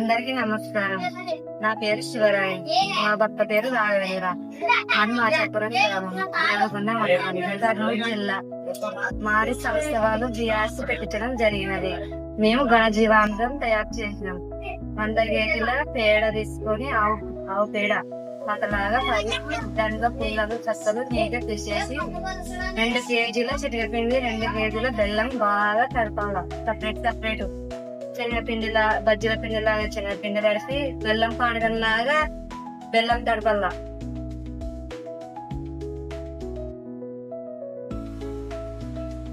అందరికీ నమస్కారం. నా పేరు శివరాయ్, మా భర్త పేరు రాఘవేంద్ర. అని మాచాపురం గ్రామం, నల్గొండ మండలం, కర్నూలు జిల్లా. మారి సంవత్సరాలు జియాస్ పెట్టించడం జరిగినది. మేము ఘనజీవామృతం తయారు చేసినాం. 100 కేజీల పేడ తీసుకొని ఆవు పేడ పతలాగా పది దాంట్లో పుల్లలు చక్కలు నీట్గా తీసేసి 2 కేజీల చిటికపిండి 2 కేజీల బెల్లం బాగా తడపాల. సపరేట్ శనగపిండిలా బజ్జీల పిండిలాగా శనగపిండి తడిసి బెల్లం పానకంలాగా బెల్లం తడపల్లా.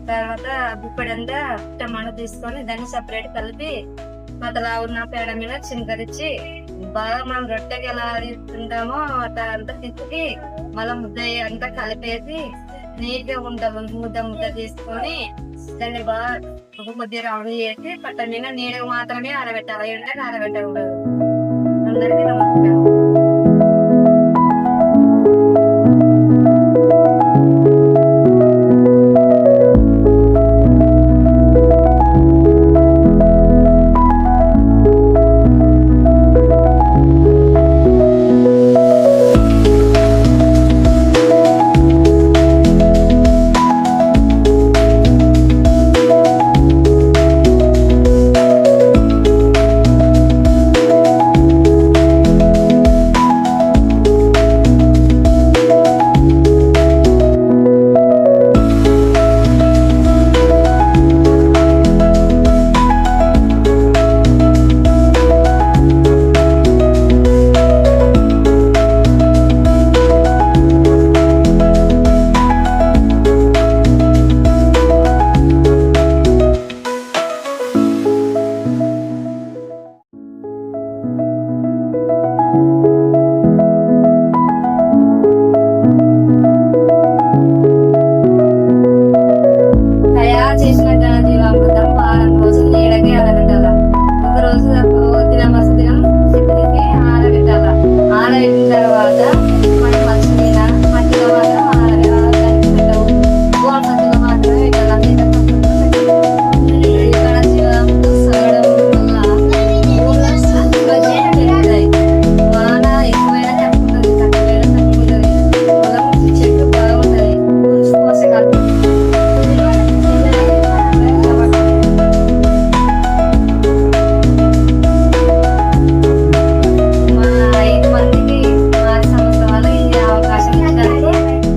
తర్వాత గుప్పెడంతా టమాటా తీసుకొని దాన్ని సపరేట్ కలిపి మతలా ఉన్న పేడ మీద చినకరించి బాగా మనం రొట్టెకి ఎలా తీసుకుంటామో అట్లా అంతా తిప్పి మళ్ళీ ముద్ద అంతా కలిపేసి నీట్గా ముద్ద తీసుకొని దాన్ని బాగా కొద్దిగా రౌండ్ చేసి పట్ట మీద నీడకు మాత్రమే ఆరబెట్టాలి. ఎండకు ఆరబెట్టకూడదు. అందరికీ నమస్కారం. చేసిన ఘనజీవామృతం వారం రోజులు నీడకి ఆరబెట్టాల. ఒక రోజు దినం ఆరబెట్టాల. ఆరబెట్టిన తర్వాత మనం మట్టిలో మాత్రం పెట్టవు. గోడలో మాత్రమే పెట్టాలి. ఘనజీవామృతం సగడం వల్ల పెరుగుతాయి. వాన ఎక్కువైనా తప్పుతుంది, తక్కువైనా తప్పుతుంది. పొలం చెట్టు బాగుంటది. పోషకాలు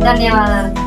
ధన్యవాదాలు.